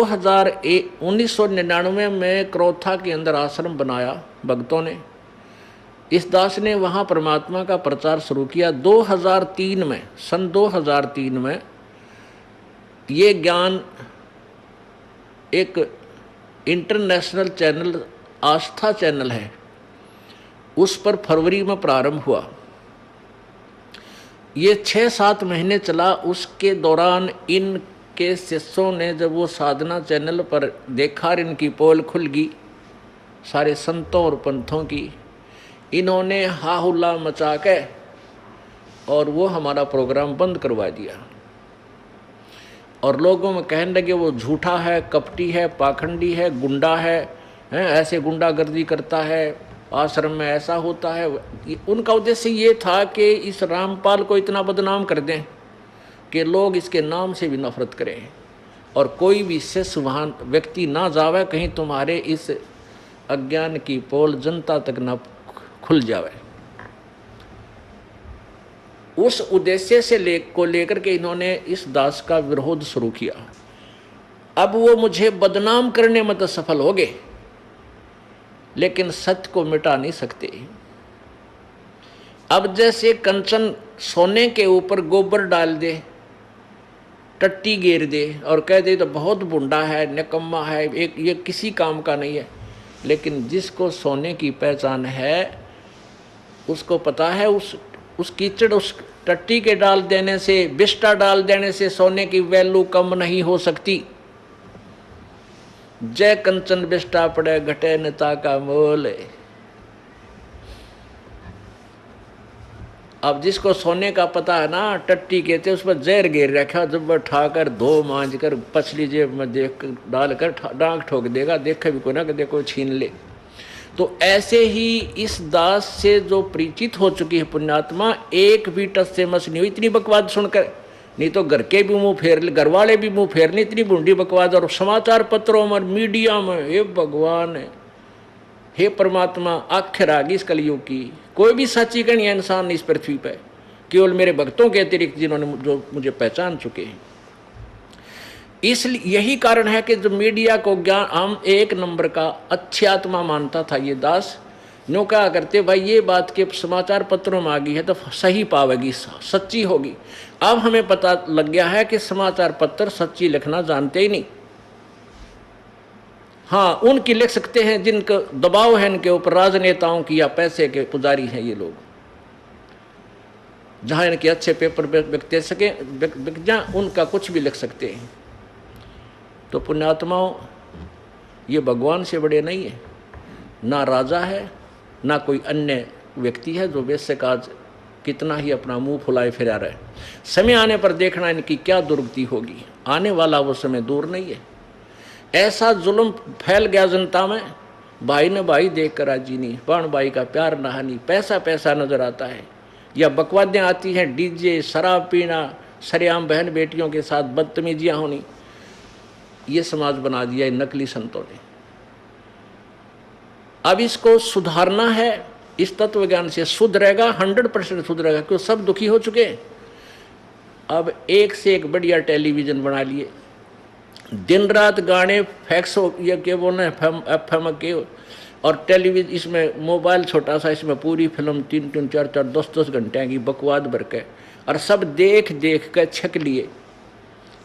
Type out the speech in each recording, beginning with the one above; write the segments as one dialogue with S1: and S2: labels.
S1: 1999 में क्रोथा के अंदर आश्रम बनाया भक्तों ने। इस दास ने वहाँ परमात्मा का प्रचार शुरू किया। 2003 में, सन 2003 में ये ज्ञान एक इंटरनेशनल चैनल, आस्था चैनल है, उस पर फरवरी में प्रारंभ हुआ। ये 6-7 महीने चला। उसके दौरान इनके शिष्यों ने जब वो साधना चैनल पर देखा, इनकी पोल खुल गई सारे संतों और पंथों की, इन्होंने हाहुल्ला मचा के और वो हमारा प्रोग्राम बंद करवा दिया। और लोगों में कहने लगे वो झूठा है, कपटी है, पाखंडी है, गुंडा है, ऐसे गुंडागर्दी करता है, आश्रम में ऐसा होता है। उनका उद्देश्य ये था कि इस रामपाल को इतना बदनाम कर दें कि लोग इसके नाम से भी नफरत करें और कोई भी शिष्य वहाँ व्यक्ति ना जावे, कहीं तुम्हारे इस अज्ञान की पोल जनता तक ना खुल जावे। उस उद्देश्य से लेकर के इन्होंने इस दास का विरोध शुरू किया। अब वो मुझे बदनाम करने में तो सफल हो गए, लेकिन सत्य को मिटा नहीं सकते। अब जैसे कंचन सोने के ऊपर गोबर डाल दे, टट्टी घेर दे और कह दे तो बहुत बुंडा है, निकम्मा है, एक ये किसी काम का नहीं है। लेकिन जिसको सोने की पहचान है, उसको पता है उस कीचड़, उस टट्टी के डाल देने से, बिस्टा डाल देने से सोने की वैल्यू कम नहीं हो सकती। जय कंचन बिस्टा पड़े घटे नेता का मोल। अब जिसको सोने का पता है ना, टट्टी कहते उस पर जहर घेर रखा, जब वह ठाकर धो मांझ कर पछली जेब में देख डालकर डांग ठोक देगा, देखे भी कोई ना कि देखो छीन ले। तो ऐसे ही इस दास से जो परिचित हो चुकी है पुण्यात्मा, एक भी टस से मस नहीं हुई इतनी बकवाद सुनकर। नहीं तो घर के भी मुंह फेर ले, घर वाले भी मुंह फेर ले, इतनी बूढ़ी बकवाद। और समाचार पत्रों में, मीडिया में, हे भगवान, हे परमात्मा, आखिर आ गई इस कलयुग की। कोई भी सच्ची कहीं इंसान इस पृथ्वी पर, केवल मेरे भक्तों के अतिरिक्त जिन्होंने जो मुझे पहचान चुके हैं। इसलिए यही कारण है कि जो मीडिया को ज्ञान हम एक नंबर का अच्छी आत्मा मानता था ये दास, नो क्या करते भाई ये बात के समाचार पत्रों में आ गई है तो सही पावेगी, सच्ची होगी। अब हमें पता लग गया है कि समाचार पत्र सच्ची लिखना जानते ही नहीं। हाँ, उनकी लिख सकते हैं जिनका दबाव है इनके ऊपर, राजनेताओं की या पैसे के पुजारी हैं ये लोग, जहां इनके अच्छे पेपर बिक सके, बिक जाए, उनका कुछ भी लिख सकते हैं। तो पुण्यात्माओं, ये भगवान से बड़े नहीं है, ना राजा है ना कोई अन्य व्यक्ति है जो वैसे का कितना ही अपना मुंह फुलाए फिरा रहे। समय आने पर देखना इनकी क्या दुर्गति होगी। आने वाला वो समय दूर नहीं है। ऐसा जुल्म फैल गया जनता में, भाई ने भाई देख कर राजी नहीं, बाण भाई का प्यार नहानी, पैसा पैसा नजर आता है, या बकवादें आती हैं, डीजे, शराब पीना, सरेआम बहन बेटियों के साथ बदतमीजियाँ होनी। ये समाज बना दिया नकली संतों ने। अब इसको सुधारना है, इस तत्व ज्ञान से सुधरेगा, 100% सुधरेगा, क्यों सब दुखी हो चुके। अब एक से एक बढ़िया टेलीविजन बना लिए, दिन रात गाने, फैक्स ये क्या बोलना है, FM के, और टेलीविजन, इसमें मोबाइल छोटा सा, इसमें पूरी फिल्म 3-3, 4-4, 10-10 घंटे की बकवाद भर के, और सब देख देख कर छक लिए।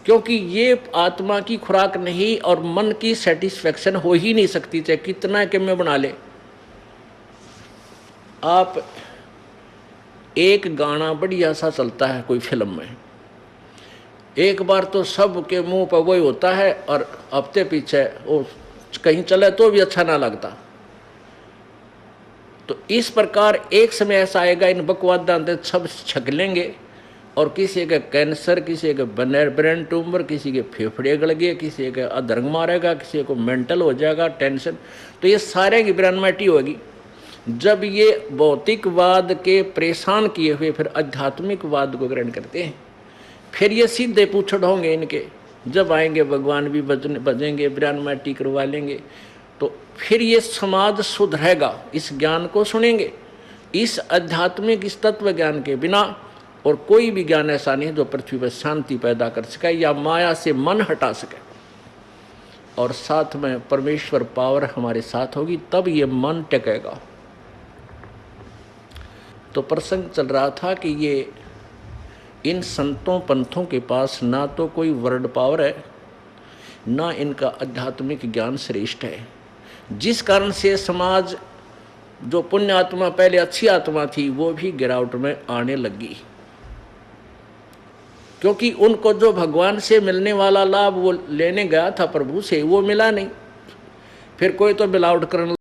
S1: क्योंकि ये आत्मा की खुराक नहीं और मन की सेटिस्फेक्शन हो ही नहीं सकती, चाहे कितना कि मैं बना ले। आप एक गाना बढ़िया सा चलता है कोई फिल्म में, एक बार तो सब के मुंह पर वही होता है, और हफ्ते पीछे वो कहीं चले तो भी अच्छा ना लगता। तो इस प्रकार एक समय ऐसा आएगा, इन बकवाद सब छक लेंगे, और किसी का कैंसर, किसी का ब्रेन ट्यूमर, किसी के फेफड़े गल गए, किसी का अधर्म मारेगा, किसी को मेंटल हो जाएगा, टेंशन। तो ये सारे की ब्रेनमैटी होगी। जब ये भौतिकवाद के परेशान किए हुए फिर आध्यात्मिकवाद को ग्रहण करते हैं, फिर ये सीधे पूछड़ होंगे इनके। जब आएंगे भगवान भी बजेंगे, ब्रेनमैटी करवा लेंगे, तो फिर ये समाज सुधरेगा। इस ज्ञान को सुनेंगे, इस आध्यात्मिक, इस तत्व ज्ञान के बिना और कोई भी ज्ञान ऐसा नहीं है जो पृथ्वी पर शांति पैदा कर सके या माया से मन हटा सके। और साथ में परमेश्वर पावर हमारे साथ होगी, तब ये मन टिकेगा। तो प्रसंग चल रहा था कि ये इन संतों पंथों के पास ना तो कोई वर्ड पावर है, ना इनका आध्यात्मिक ज्ञान श्रेष्ठ है, जिस कारण से समाज जो पुण्य आत्मा पहले अच्छी आत्मा थी वो भी गिरावट में आने लगी, क्योंकि उनको जो भगवान से मिलने वाला लाभ वो लेने गया था प्रभु से, वो मिला नहीं। फिर कोई तो मिलावट करने